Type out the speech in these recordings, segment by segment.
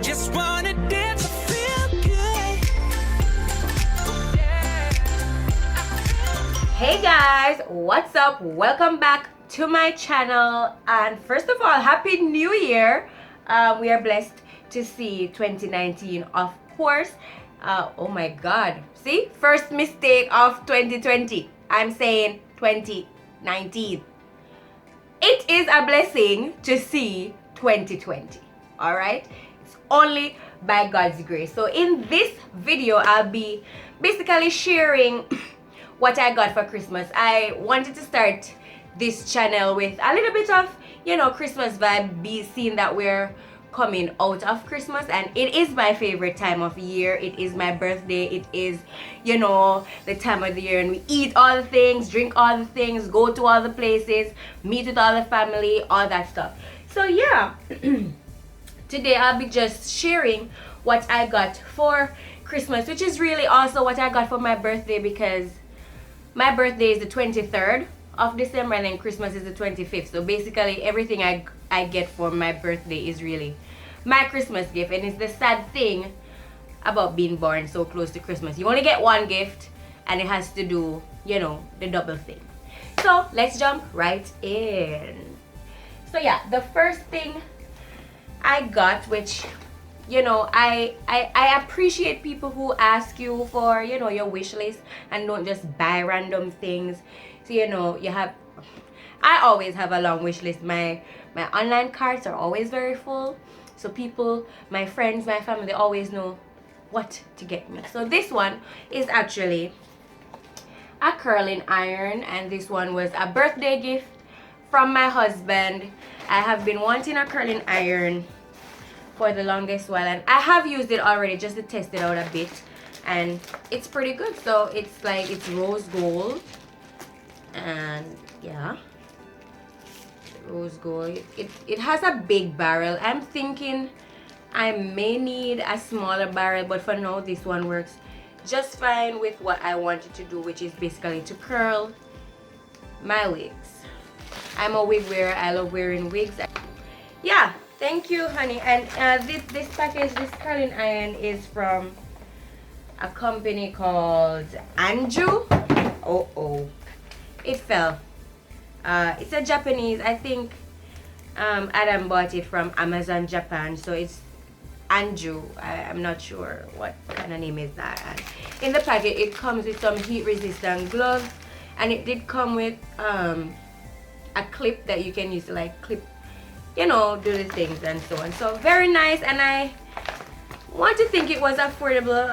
just wanna dance, I feel good. Hey guys, what's up? Welcome back to my channel, and first of all, happy new year. We are blessed to see 2019, of course. Oh my god, see, first mistake of 2020. I'm saying 2019. It is a blessing to see 2020. All right, it's only by God's grace. So in this video, I'll be basically sharing what I got for Christmas. I wanted to start this channel with a little bit of, Christmas vibe, be seeing that we're coming out of Christmas, and it is my favorite time of year. It is my birthday. It is, the time of the year, and we eat all the things, drink all the things, go to all the places, meet with all the family, all that stuff. So yeah, today I'll be just sharing what I got for Christmas, which is really also what I got for my birthday, because my birthday is the 23rd of December and then Christmas is the 25th. So basically everything I get for my birthday is really my Christmas gift. And it's the sad thing about being born so close to Christmas. You only get one gift and it has to do, the double thing. So let's jump right in. So yeah, the first thing I got, which I appreciate people who ask you for, your wish list and don't just buy random things. So, I always have a long wish list. My online cards are always very full. So people, my friends, my family, they always know what to get me. So this one is actually a curling iron, and this one was a birthday gift from my husband. I have been wanting a curling iron for the longest while, and I have used it already just to test it out a bit, and it's pretty good. So it's rose gold, and yeah, rose gold. It has a big barrel. I'm thinking I may need a smaller barrel, but for now this one works just fine with what I wanted to do, which is basically to curl my wigs. I'm a wig wearer. I love wearing wigs. Yeah, thank you, honey. And this package, this curling iron, is from a company called Anju. Oh, it fell. It's a Japanese. I think Adam bought it from Amazon Japan, so it's Anju. I'm not sure what kind of name is that. And in the packet, it comes with some heat-resistant gloves, and it did come with a clip that you can use to clip, do the things and so on. So very nice, and I want to think it was affordable.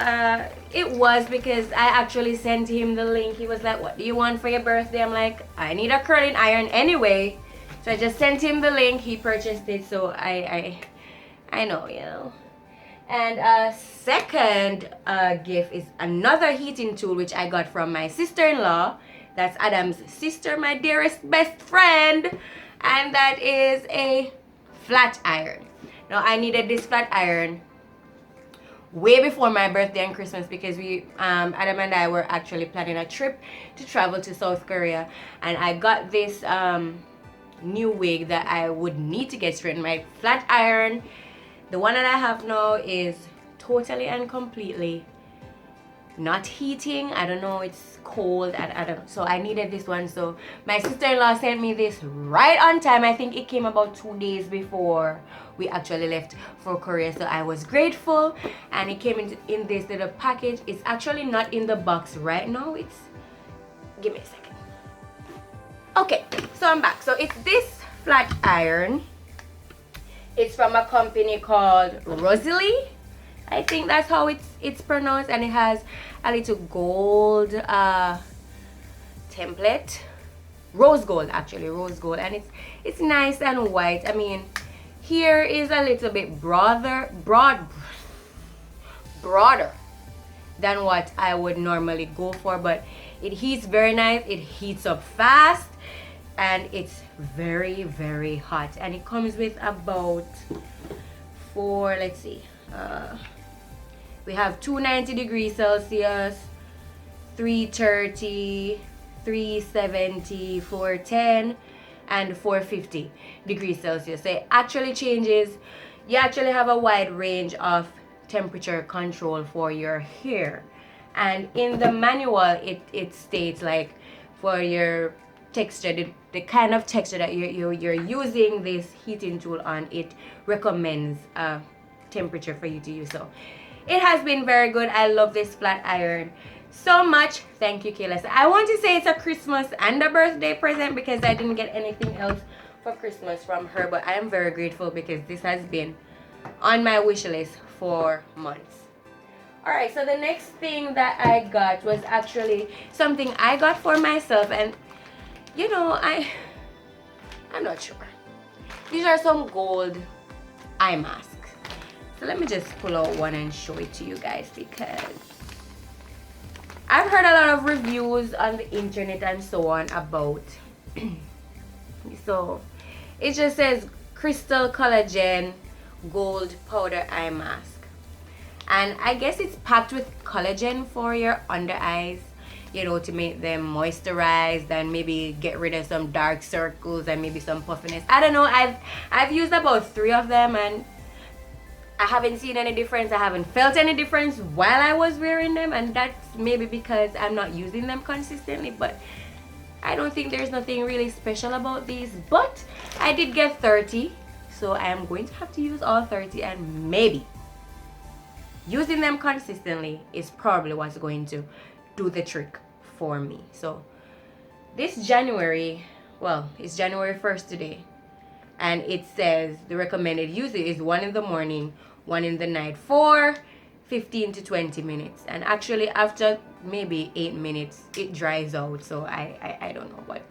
It was, because I actually sent him the link. He was like, what do you want for your birthday? I'm like, I need a curling iron anyway. So I just sent him the link. He purchased it, so I know, And second gift is another heating tool, which I got from my sister-in-law. That's Adam's sister, my dearest best friend. And that is a flat iron. Now, I needed this flat iron way before my birthday and Christmas, because Adam and I were actually planning a trip to travel to South Korea, and I got this new wig that I would need to get straightened. My flat iron, the one that I have now, is totally and completely not heating. I don't know, it's cold, and I don't, so I needed this one. So my sister-in-law sent me this right on time. I think it came about 2 days before we actually left for Korea, so I was grateful. And it came in this little package. It's actually not in the box right now. Give me a second. Okay, so I'm back. So it's this flat iron. It's from a company called Rosalie. I think that's how it's pronounced, and it has a little gold template, rose gold, and it's nice and white. I mean, here is a little bit broader than what I would normally go for, but it heats very nice. It heats up fast, and it's very, very hot. And it comes with about we have 290 degrees Celsius, 330, 370, 410, and 450 degrees Celsius. So it actually changes, you actually have a wide range of temperature control for your hair. And in the manual, it states like for your texture, the kind of texture that you're using this heating tool on, it recommends a temperature for you to use. So it has been very good. I love this flat iron so much. Thank you, Kayla. So I want to say it's a Christmas and a birthday present because I didn't get anything else for Christmas from her, but I am very grateful because this has been on my wish list for months. Alright, so the next thing that I got was actually something I got for myself, and you know, I'm not sure. These are some gold eye masks. So let me just pull out one and show it to you guys because I've heard a lot of reviews on the internet and so on about so it just says crystal collagen gold powder eye mask, and I guess it's packed with collagen for your under eyes, you know, to make them moisturized and maybe get rid of some dark circles and maybe some puffiness. I don't know. I've used about 3 of them and I haven't seen any difference. I haven't felt any difference while I was wearing them, and that's maybe because I'm not using them consistently, but I don't think there's nothing really special about these. But I did get 30, so I am going to have to use all 30, and maybe using them consistently is probably what's going to do the trick for me. So this January, well, it's January 1st today, and it says the recommended usage is 1 in the morning, 1 in the night for 15 to 20 minutes. And actually after maybe 8 minutes it dries out, so I don't know, but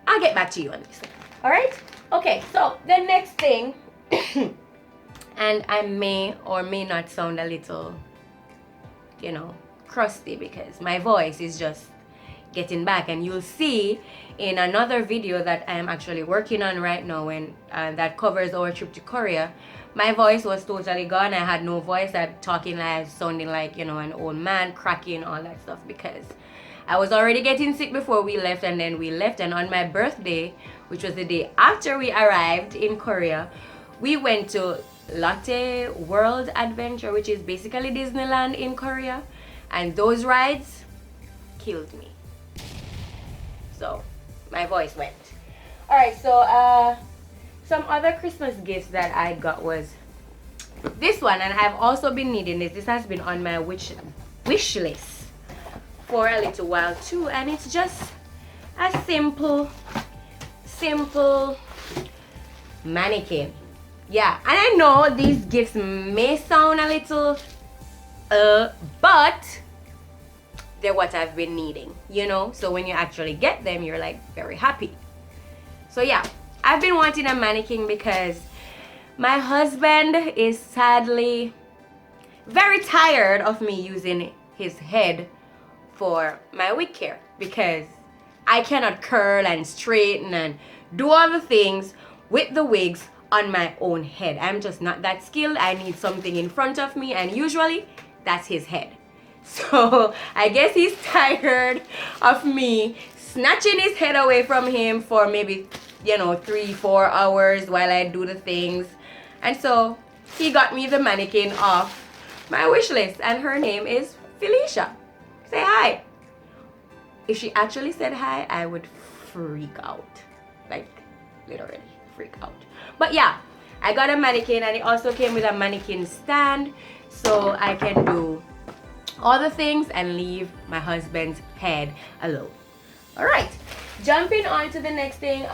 I'll get back to you on this one. All right, okay, so the next thing and I may or may not sound a little, you know, crusty because my voice is just getting back, and you'll see in another video that I am actually working on right now, and that covers our trip to Korea. My voice was totally gone. I had no voice. I'm talking like sounding like, you know, an old man, cracking, all that stuff, because I was already getting sick before we left, and then we left, and on my birthday, which was the day after we arrived in Korea, we went to Lotte World Adventure, which is basically Disneyland in Korea, and those rides killed me. So my voice went. All right, so some other Christmas gifts that I got was this one, and I've also been needing this. This has been on my wish list for a little while too, and it's just a simple mannequin. Yeah, and I know these gifts may sound a little but they're what I've been needing, you know. So when you actually get them, you're like very happy. So yeah, I've been wanting a mannequin because my husband is sadly very tired of me using his head for my wig care, because I cannot curl and straighten and do all the things with the wigs on my own head. I'm just not that skilled. I need something in front of me, and usually that's his head. So I guess he's tired of me snatching his head away from him for maybe, you know, 3-4 hours while I do the things. And so he got me the mannequin off my wish list, and her name is Felicia. Say hi. If she actually said hi, I would freak out. Like, literally freak out. But yeah, I got a mannequin, and it also came with a mannequin stand, so I can do all the things and leave my husband's head alone. All right, jumping on to the next thing.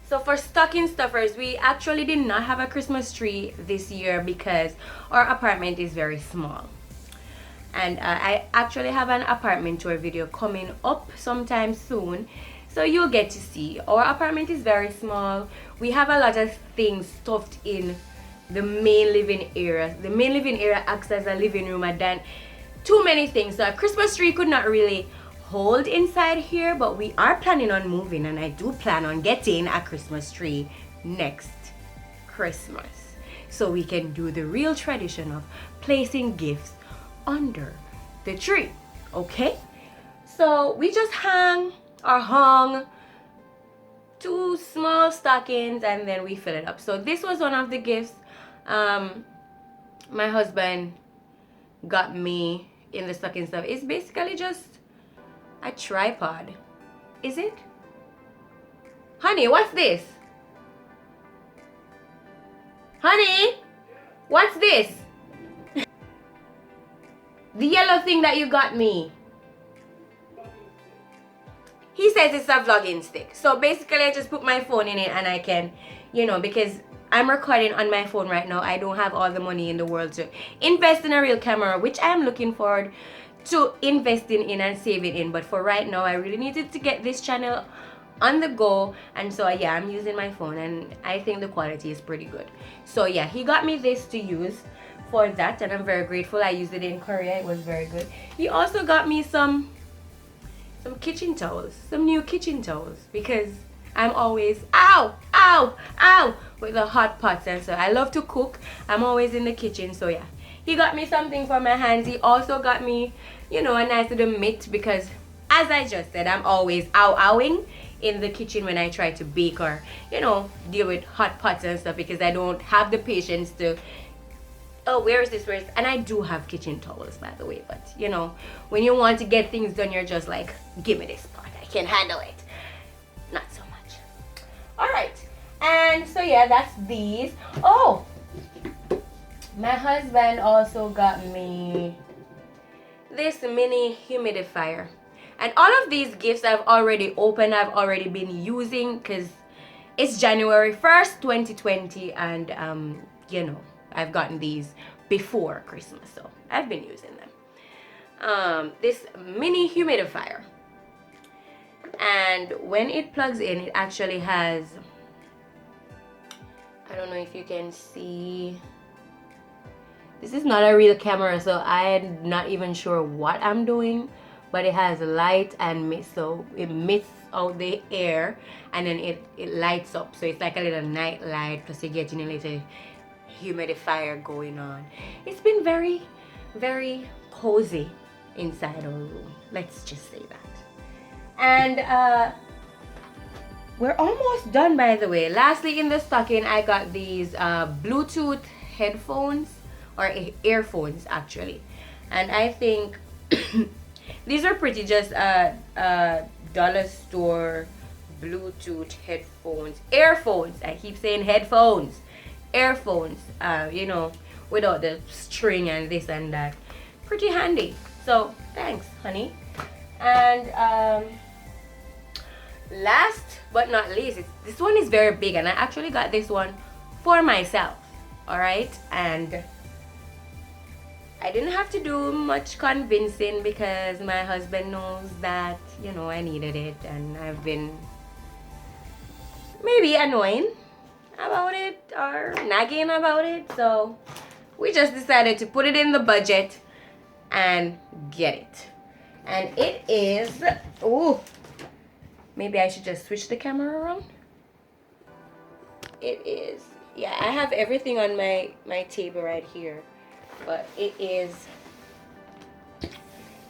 So for stocking stuffers, we actually did not have a Christmas tree this year because our apartment is very small. And I actually have an apartment tour video coming up sometime soon, so you'll get to see. Our apartment is very small. We have a lot of things stuffed in the main living area. The main living area acts as a living room, and then too many things. So a Christmas tree could not really hold inside here, but we are planning on moving, and I do plan on getting a Christmas tree next Christmas, so we can do the real tradition of placing gifts under the tree. Okay, so we just hung 2 small stockings, and then we fill it up. So this was one of the gifts my husband got me in the stocking stuff. It's basically just a tripod. Is it? Honey, what's this? Honey, what's this? The yellow thing that you got me. He says it's a vlogging stick. So basically I just put my phone in it and I can, because I'm recording on my phone right now. I don't have all the money in the world to invest in a real camera, which I am looking forward to investing in and saving in. But for right now, I really needed to get this channel on the go. And so yeah, I'm using my phone and I think the quality is pretty good. So yeah, he got me this to use for that and I'm very grateful. I used it in Korea. It was very good. He also got me some kitchen towels, some new kitchen towels, because I'm always with the hot pots, and so I love to cook. I'm always in the kitchen. So yeah, he got me something for my hands. He also got me, a nice little mitt, because as I just said, I'm always owing in the kitchen when I try to bake or deal with hot pots and stuff, because I don't have the patience to, oh, where is this, and I do have kitchen towels, by the way, but when you want to get things done, you're just like, give me this part, I can handle it. Not so much. All right, and so yeah, that's these. Oh, my husband also got me this mini humidifier, and all of these gifts I've already opened, I've already been using, because it's January 1st 2020, and I've gotten these before Christmas, so I've been using them. This mini humidifier, and when it plugs in, it actually has, I don't know if you can see, this is not a real camera, so I'm not even sure what I'm doing, but it has light and mist, so it mists out the air and then it lights up, so it's like a little night light, plus you're getting a little humidifier going on. It's been very, very cozy inside our room, let's just say that. And we're almost done, by the way. Lastly, in the stocking, I got these Bluetooth headphones, or earphones actually, and I think these are pretty, just dollar store Bluetooth headphones, earphones, I keep saying headphones, earphones, without the string and this and that. Pretty handy, so thanks, honey. And last but not least, this one is very big, and I actually got this one for myself. All right, and I didn't have to do much convincing, because my husband knows that I needed it, and I've been maybe annoying about it or nagging about it, so we just decided to put it in the budget and get it. And it is, oh, maybe I should just switch the camera around. It is, yeah, I have everything on my table right here, but it is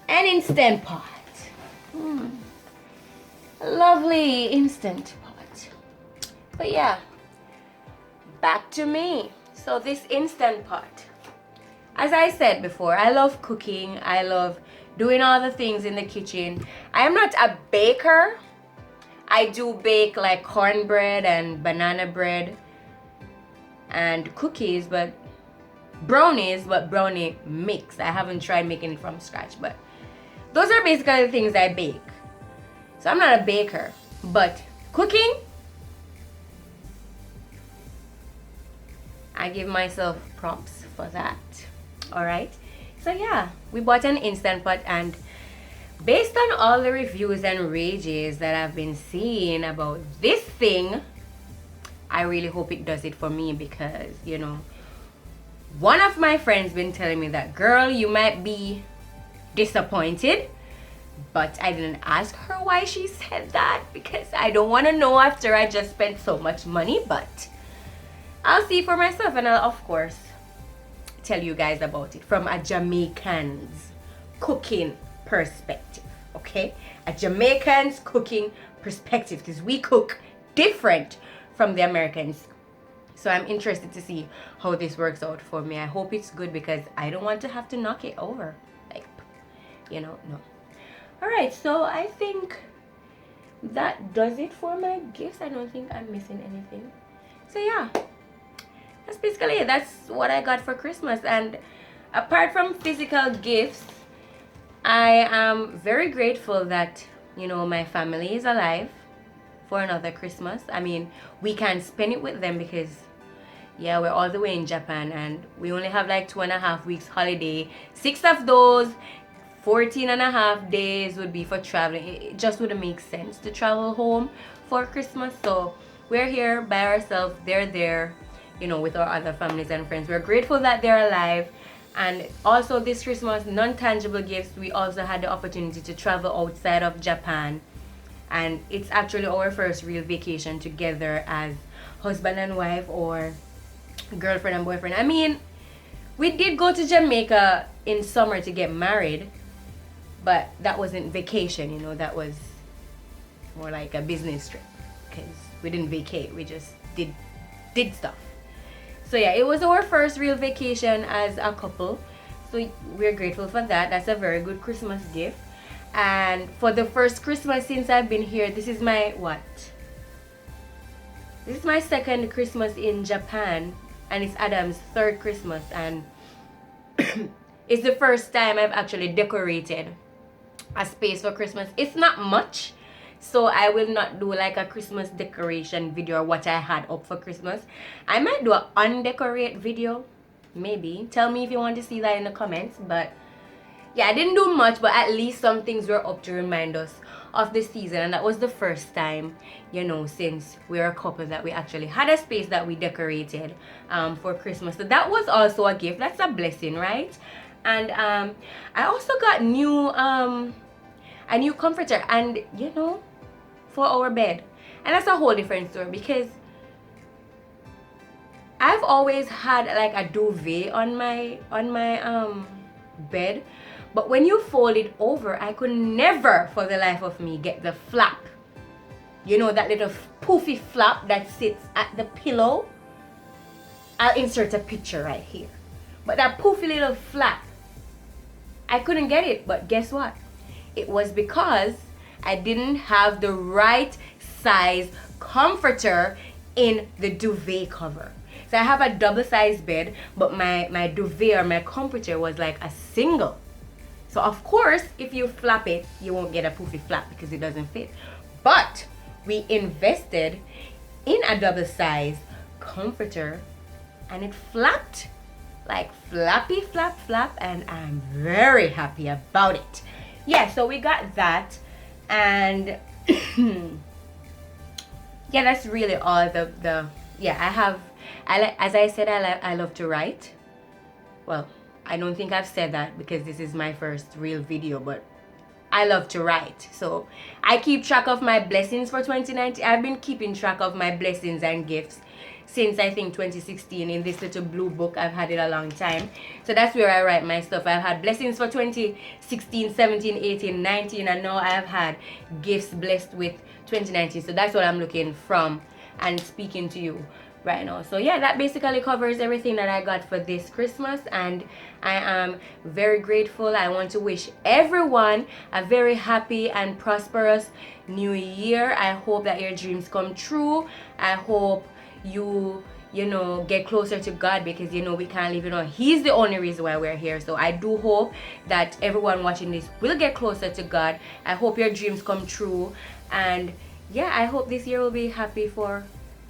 an Instant Pot. A lovely Instant Pot. But yeah, back to me. So this Instant Pot, as I said before, I love cooking. I love doing all the things in the kitchen. I am not a baker. I do bake like cornbread and banana bread and cookies, but brownie mix. I haven't tried making it from scratch, but those are basically the things I bake. So I'm not a baker, but cooking, I give myself props for that. All right, so yeah, we bought an Instant Pot, and based on all the reviews and rages that I've been seeing about this thing, I really hope it does it for me, because one of my friends been telling me that, girl, you might be disappointed, but I didn't ask her why she said that, because I don't want to know after I just spent so much money. But I'll see for myself, and I'll of course tell you guys about it from a Jamaican's cooking perspective. Okay, a Jamaican's cooking perspective, because we cook different from the Americans. So I'm interested to see how this works out for me. I hope it's good because I don't want to have to knock it over. Like, no. Alright, so I think that does it for my gifts. I don't think I'm missing anything. So yeah, that's basically it. That's what I got for Christmas. And apart from physical gifts, I am very grateful that, my family is alive for another Christmas. I mean, we can't spend it with them because, yeah, we're all the way in Japan and we only have like 2.5 weeks holiday. 6 of those 14.5 days would be for traveling. It just wouldn't make sense to travel home for Christmas. So we're here by ourselves. They're there, with our other families and friends. We're grateful that they're alive. And also this Christmas, non-tangible gifts, we also had the opportunity to travel outside of Japan. And it's actually our first real vacation together as husband and wife, or girlfriend and boyfriend. I mean, we did go to Jamaica in summer to get married, but that wasn't vacation, that was more like a business trip because we didn't vacate, we just did stuff. So yeah, it was our first real vacation as a couple, so we're grateful for that. That's a very good Christmas gift. And for the first Christmas since I've been here, this is my second Christmas in Japan, and it's Adam's third Christmas, and it's the first time I've actually decorated a space for Christmas. It's not much, so I will not do like a Christmas decoration video or what I had up for Christmas. I might do an undecorate video, maybe. Tell me if you want to see that in the comments. But yeah, I didn't do much, but at least some things were up to remind us of the season. And that was the first time, since we're a couple, that we actually had a space that we decorated for Christmas. So that was also a gift. That's a blessing, right? And I also got a new comforter, and for our bed. And that's a whole different story because I've always had like a duvet on my bed, but when you fold it over, I could never for the life of me get the flap, that little poofy flap that sits at the pillow. I'll insert a picture right here, but that poofy little flap, I couldn't get it. But guess what? It was because I didn't have the right size comforter in the duvet cover. So I have a double-sized bed, but my duvet or my comforter was like a single. So of course, if you flap it, you won't get a poofy flap because it doesn't fit. But we invested in a double-sized comforter, and it flapped like flappy flap, and I'm very happy about it. Yeah, so we got that, and yeah, that's really all as I said, I love to write. Well, I don't think I've said that because this is my first real video, but I love to write. So I keep track of my blessings for 2019. I've been keeping track of my blessings and gifts since I think 2016 in this little blue book. I've had it a long time. So that's where I write my stuff. I've had blessings for 2016, 17, 18, 19, and now I've had gifts blessed with 2019. So that's what I'm looking from and speaking to you right now. So yeah, that basically covers everything that I got for this Christmas, and I am very grateful. I want to wish everyone a very happy and prosperous new year. I hope that your dreams come true. I hope you get closer to God, because we can't live alone. He's the only reason why we're here. So I do hope that everyone watching this will get closer to God. I hope your dreams come true, and yeah, I hope this year will be happy for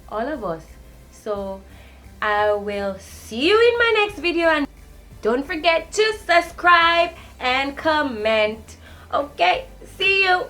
all of us. So I will see you in my next video, and don't forget to subscribe and comment. Okay, see you.